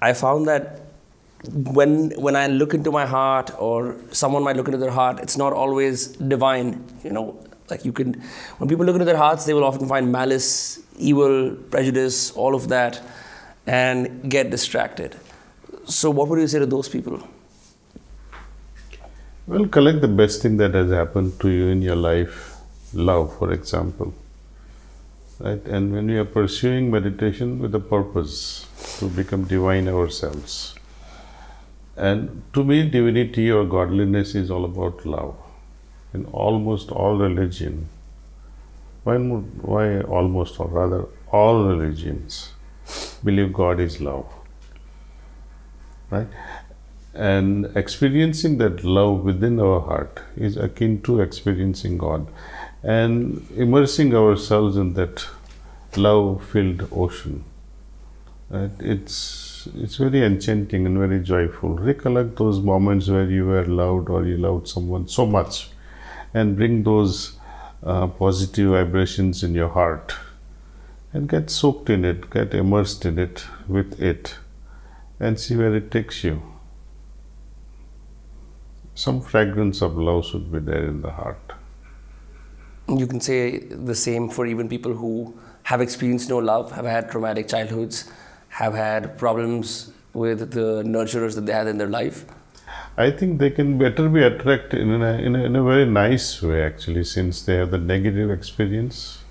I found that when I look into my heart, or someone might look into their heart, it's not always divine. Like when people look into their hearts, they will often find malice, evil, prejudice, all of that, and get distracted. So what would you say to those people? Well, collect the best thing that has happened to you in your life, love, for example. Right? And when we are pursuing meditation with a purpose to become divine ourselves. And to me, divinity or godliness is all about love. In almost all religion, why almost, or rather all religions believe God is love. Right? And experiencing that love within our heart is akin to experiencing God, and immersing ourselves in that love-filled ocean. Right? It's very enchanting and very joyful. Recollect those moments where you were loved or you loved someone so much, and bring those positive vibrations in your heart, and get soaked in it, get immersed in it, with it, and see where it takes you. Some fragrance of love should be there in the heart. You can say the same for even people who have experienced no love, have had traumatic childhoods, have had problems with the nurturers that they had in their life. I think they can better be attracted in a very nice way, actually, since they have the negative experience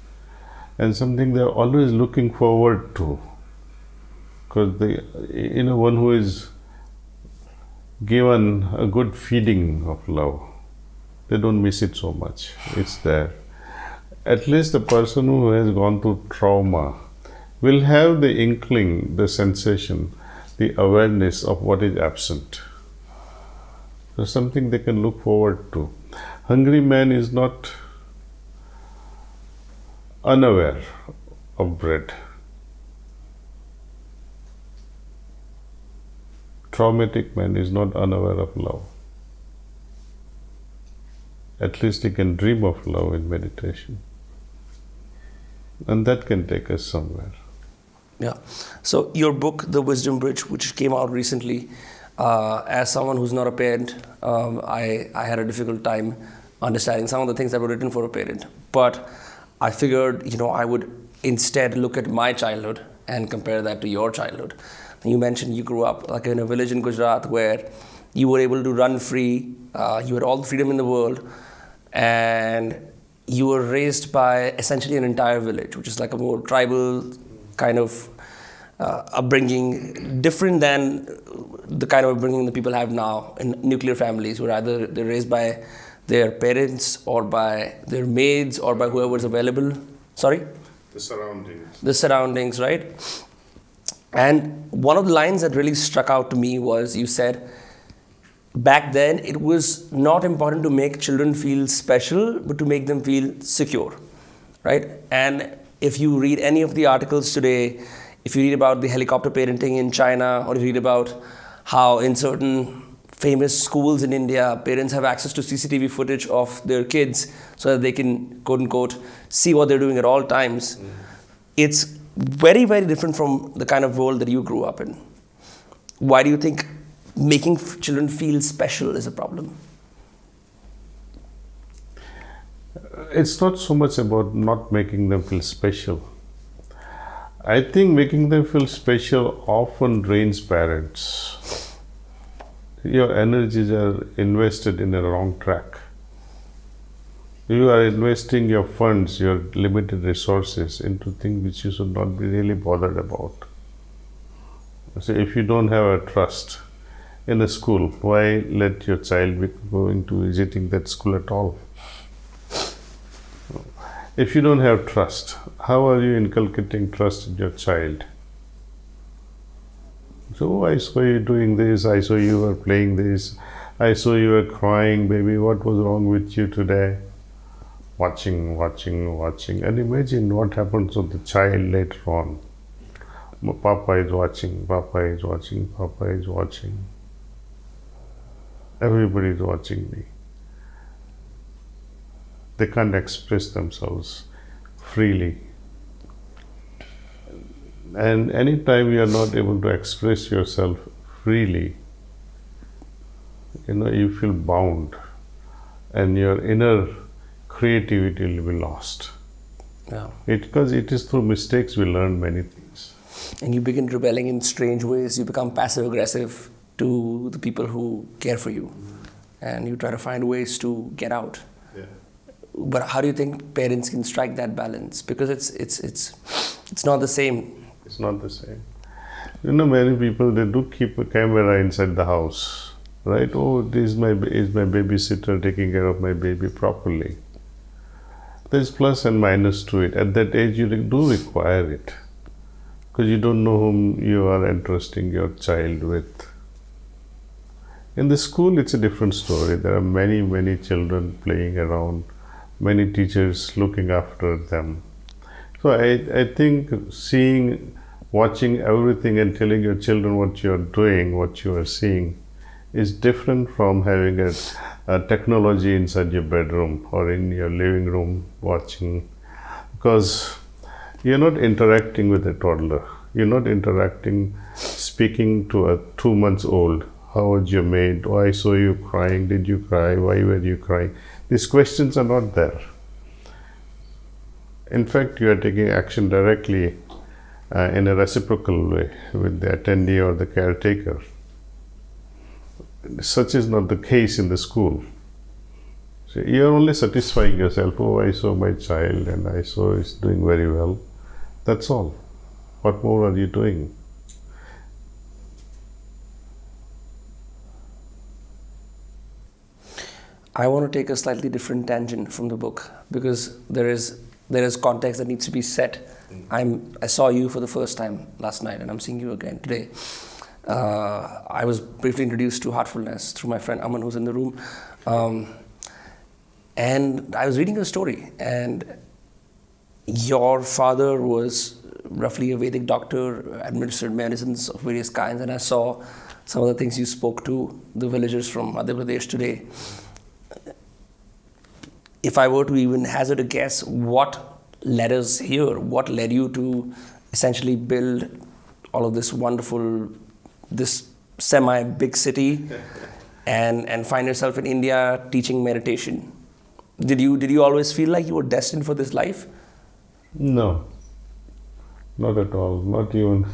and something they're always looking forward to. Because one who is given a good feeding of love, they don't miss it so much. It's there. At least the person who has gone through trauma will have the inkling, the sensation, the awareness of what is absent. So something they can look forward to. Hungry man is not unaware of bread. Traumatic man is not unaware of love. At least he can dream of love in meditation. And that can take us somewhere. Yeah. So your book, The Wisdom Bridge, which came out recently, as someone who's not a parent, I had a difficult time understanding some of the things that were written for a parent. But I figured, I would instead look at my childhood and compare that to your childhood. You mentioned you grew up like in a village in Gujarat where you were able to run free, you had all the freedom in the world, and you were raised by essentially an entire village, which is like a more tribal kind of upbringing, different than the kind of upbringing that people have now in nuclear families, where either they're raised by their parents or by their maids or by whoever's available. Sorry? The surroundings. The surroundings, right? And one of the lines that really struck out to me was you said, back then it was not important to make children feel special, but to make them feel secure, right? And if you read any of the articles today, if you read about the helicopter parenting in China, or you read about how in certain famous schools in India, parents have access to CCTV footage of their kids so that they can, quote unquote, see what they're doing at all times. It's very, very different from the kind of world that you grew up in. Why do you think making children feel special is a problem? It's not so much about not making them feel special. I think making them feel special often drains parents. Your energies are invested in a wrong track. You are investing your funds, your limited resources into things which you should not be really bothered about. So if you don't have a trust in a school, why let your child be going to visiting that school at all? If you don't have trust, how are you inculcating trust in your child? So I saw you doing this, I saw you were playing this, I saw you were crying, baby, what was wrong with you today? Watching, and imagine what happens to the child later on. Papa is watching, Papa is watching, Papa is watching. Everybody is watching me. They can't express themselves freely. And anytime you are not able to express yourself freely, you feel bound, and your inner creativity will be lost. Yeah. Because it is through mistakes we learn many things. And you begin rebelling in strange ways. You become passive aggressive to the people who care for you, and you try to find ways to get out. Yeah. But how do you think parents can strike that balance? Because it's not the same. It's not the same. Many people, they do keep a camera inside the house, right? Oh, this is my babysitter taking care of my baby properly. There's plus and minus to it. At that age, you do require it, because you don't know whom you are entrusting your child with. In the school, it's a different story. There are many, many children playing around, many teachers looking after them. So I think watching everything and telling your children what you are doing, what you are seeing, is different from having a technology inside your bedroom or in your living room watching, because you're not interacting with a toddler. You're not speaking to a 2 months old. How was your maid? Oh, I saw you crying. Did you cry? Why were you crying? These questions are not there. In fact, you are taking action directly in a reciprocal way with the attendee or the caretaker. Such is not the case in the school. So you are only satisfying yourself. Oh, I saw my child and I saw he's doing very well. That's all. What more are you doing? I want to take a slightly different tangent from the book, because there is context that needs to be set. I saw you for the first time last night, and I'm seeing you again today. I was briefly introduced to heartfulness through my friend Aman, who's in the room. And I was reading a story, and your father was roughly a Vedic doctor, administered medicines of various kinds, and I saw some of the things you spoke to the villagers from Madhya Pradesh today. If I were to even hazard a guess, what led us here? What led you to essentially build all of this wonderful, this semi-big city, and find yourself in India teaching meditation? Did you always feel like you were destined for this life? No, not at all. Not even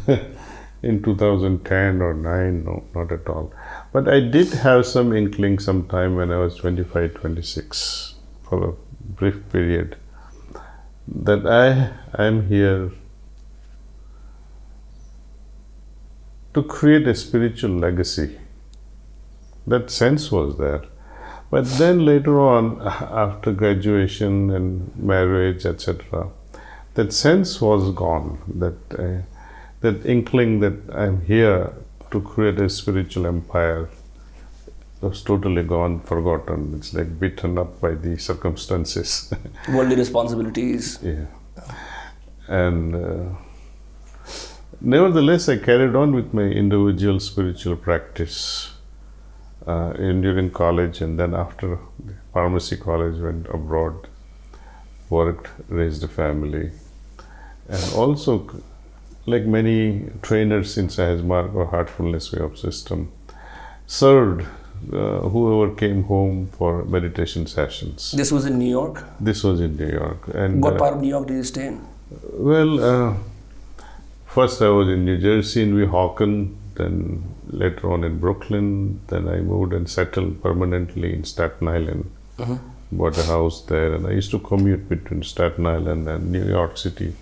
in 2010 or 9, no, not at all. But I did have some inkling sometime when I was 25, 26, for a brief period, that I am here to create a spiritual legacy. That sense was there. But then later on, after graduation and marriage, etc., that sense was gone. That inkling that I'm here to create a spiritual empire was totally gone, forgotten. It's like beaten up by the circumstances. Worldly responsibilities. Yeah. And nevertheless, I carried on with my individual spiritual practice during college, and then after pharmacy college, went abroad, worked, raised a family, and also, like many trainers in Sahaj marg or heartfulness way of system, served whoever came home for meditation sessions. This was in New York? This was in New York. And what part of New York did you stay in? Well, first I was in New Jersey in Weehawken, then later on in Brooklyn, then I moved and settled permanently in Staten Island, bought a house there, and I used to commute between Staten Island and New York City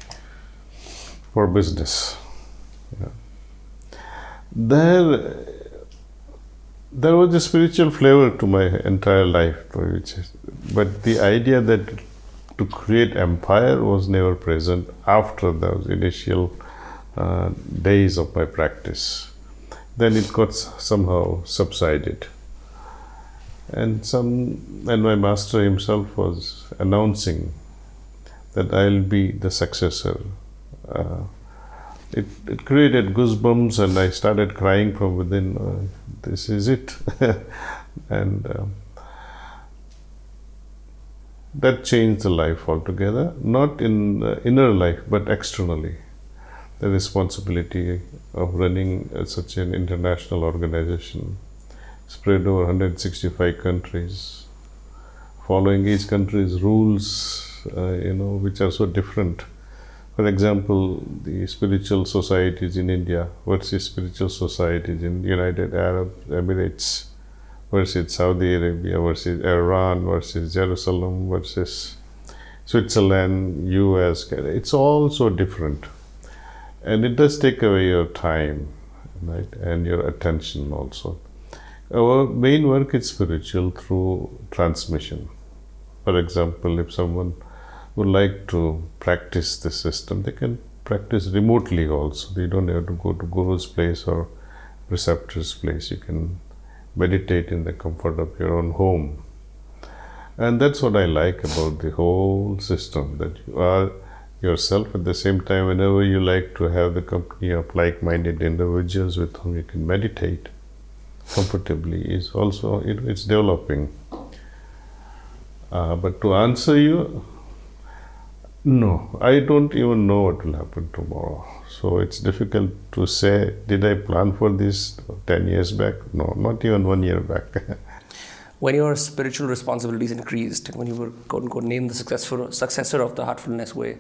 for business. Yeah. There was a spiritual flavor to my entire life, but the idea that to create empire was never present after those initial days of my practice. Then it got somehow subsided. And my master himself was announcing that I'll be the successor. It created goosebumps, and I started crying from within. This is it. And that changed the life altogether, not in the inner life, but externally. the responsibility of running such an international organization spread over 165 countries, following each country's rules, which are so different. For example, the spiritual societies in India versus spiritual societies in United Arab Emirates versus Saudi Arabia versus Iran versus Jerusalem versus Switzerland, US. It's all so different. And it does take away your time, right, and your attention also. Our main work is spiritual through transmission. For example, if someone would like to practice the system, they can practice remotely also. They don't have to go to Guru's place or preceptor's place. You can meditate in the comfort of your own home. And that's what I like about the whole system, that you are yourself at the same time. Whenever you like to have the company of like-minded individuals with whom you can meditate comfortably is also, it's developing. But to answer you, no, I don't even know what will happen tomorrow. So it's difficult to say, did I plan for this 10 years back? No, not even 1 year back. When your spiritual responsibilities increased, when you were quote-unquote named the successor of the Heartfulness Way,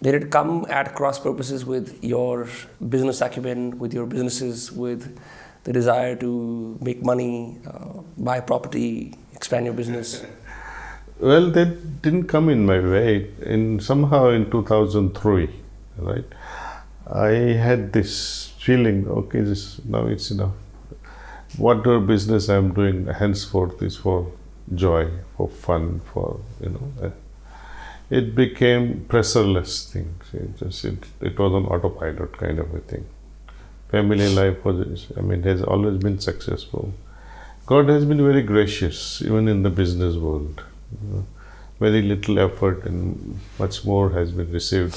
did it come at cross purposes with your business acumen, with your businesses, with the desire to make money, buy property, expand your business? Well, that didn't come in my way. Somehow in 2003, right, I had this feeling, okay, now it's enough. Whatever business I'm doing henceforth is for joy, for fun, it became pressureless thing. It was an autopilot kind of a thing. Family life has always been successful. God has been very gracious, even in the business world. Very little effort and much more has been received.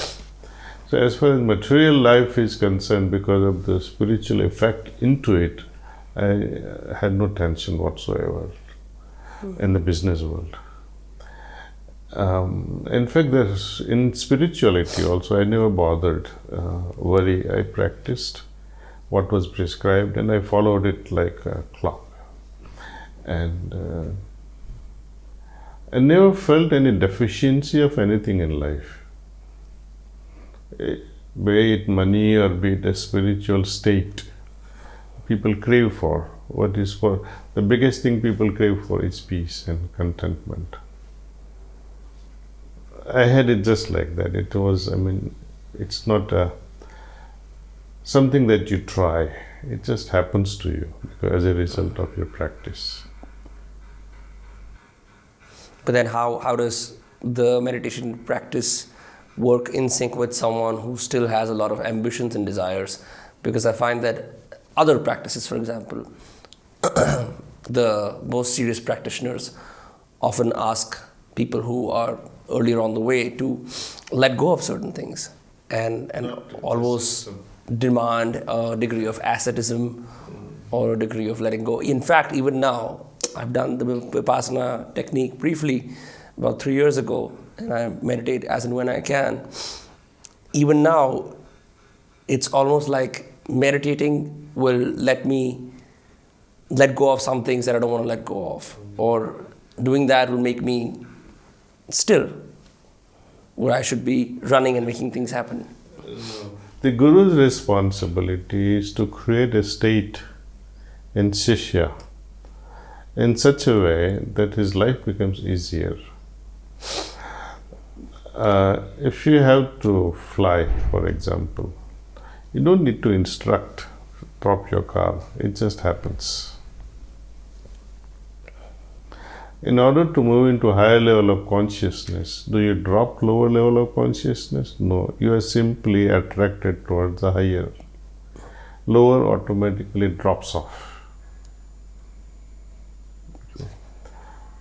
So as far as material life is concerned, because of the spiritual effect into it, I had no tension whatsoever in the business world. In fact, in spirituality also, I never bothered worry. I practiced what was prescribed and I followed it like a clock. And I never felt any deficiency of anything in life, be it money or be it a spiritual state. People crave for. The biggest thing people crave for is peace and contentment. I had it just like that. It was, it's not something that you try. It just happens to you as a result of your practice. But then how does the meditation practice work in sync with someone who still has a lot of ambitions and desires? Because I find that other practices, for example, the most serious practitioners often ask people who are earlier on the way to let go of certain things and almost demand a degree of asceticism or a degree of letting go. In fact, even now, I've done the Vipassana technique briefly about 3 years ago, and I meditate as and when I can. Even now, it's almost like meditating will let me let go of some things that I don't want to let go of, or doing that will make me still where I should be running and making things happen. The Guru's responsibility is to create a state in Shishya in such a way that his life becomes easier. If you have to fly, for example, you don't need to instruct, drop your car, it just happens. In order to move into a higher level of consciousness, do you drop lower level of consciousness? No, you are simply attracted towards the higher. Lower automatically drops off.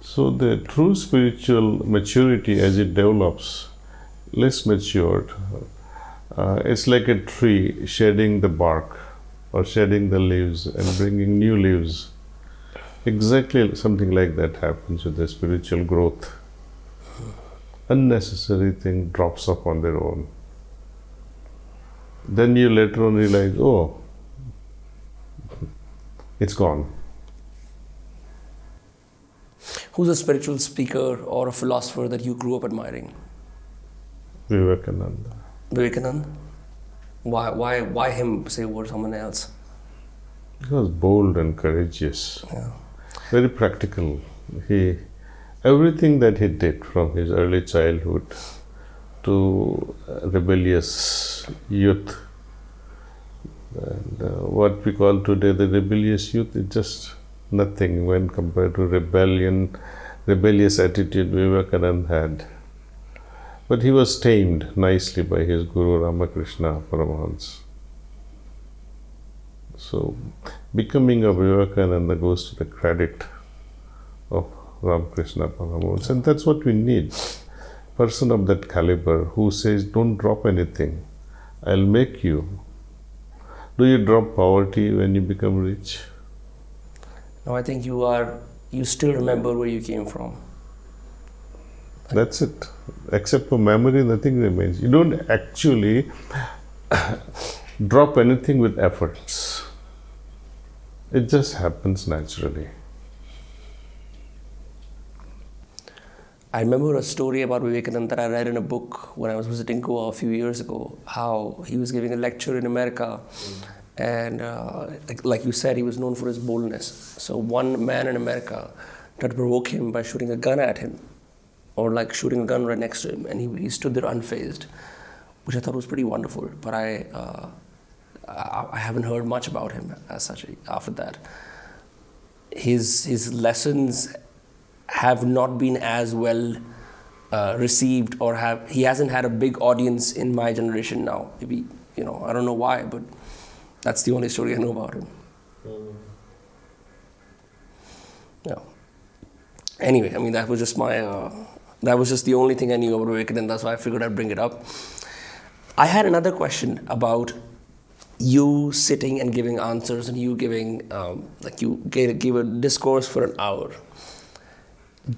So the true spiritual maturity as it develops, less matured, it's like a tree shedding the bark or shedding the leaves and bringing new leaves. Exactly something like that happens with the spiritual growth. Unnecessary thing drops off on their own. Then you later on realize, oh, it's gone. Who's a spiritual speaker or a philosopher that you grew up admiring? Vivekananda. Vivekananda? Why him, say, over someone else? He was bold and courageous, Yeah. very practical. Everything that he did from his early childhood to rebellious youth, and what we call today the rebellious youth is just nothing when compared to rebellious attitude Vivekananda had. But he was tamed nicely by his Guru Ramakrishna Paramahansa. So, becoming a Vivekananda goes to the credit of Ramakrishna Paramahansa, and that's what we need. Person of that caliber who says, don't drop anything, I'll make you. Do you drop poverty when you become rich? No, I think you still remember where you came from. That's it. Except for memory, nothing remains. You don't actually drop anything with efforts. It just happens naturally. I remember a story about Vivekananda that I read in a book when I was visiting Goa a few years ago, how he was giving a lecture in America. And like you said, he was known for his boldness. So one man in America tried to provoke him by shooting a gun at him, or like shooting a gun right next to him, and he stood there unfazed, which I thought was pretty wonderful. But I haven't heard much about him as such after that. His lessons have not been as well received, or he hasn't had a big audience in my generation now. Maybe, I don't know why, but that's the only story I know about him. Yeah. Anyway, I mean, that was just the only thing I knew about Vivekananda, so I figured I'd bring it up. I had another question about you sitting and giving answers, and you giving, you gave a discourse for an hour.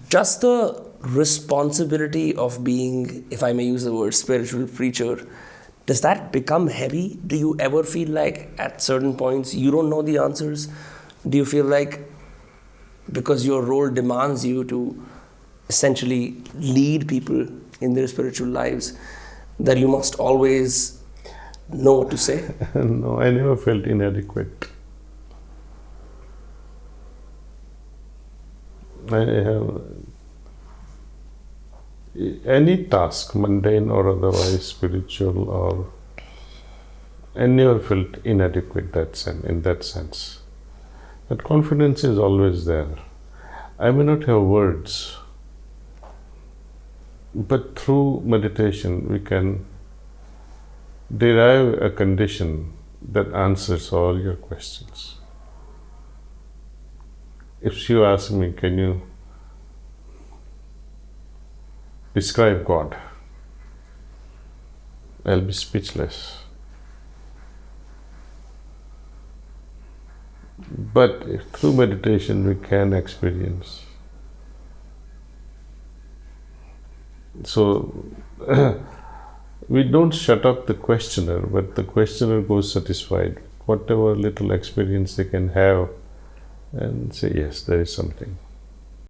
Just the responsibility of being, if I may use the word, spiritual preacher, does that become heavy? Do you ever feel like at certain points you don't know the answers? Do you feel like because your role demands you to essentially lead people in their spiritual lives, that you must always know what to say? No, I never felt inadequate. I have any task, mundane or otherwise, spiritual, or I never felt inadequate in that sense. But confidence is always there. I may not have words, but through meditation we can derive a condition that answers all your questions. If you ask me, can you describe God? I'll be speechless. But if through meditation we can experience. So we don't shut up the questioner, but the questioner goes satisfied. Whatever little experience they can have, and say, yes, there is something.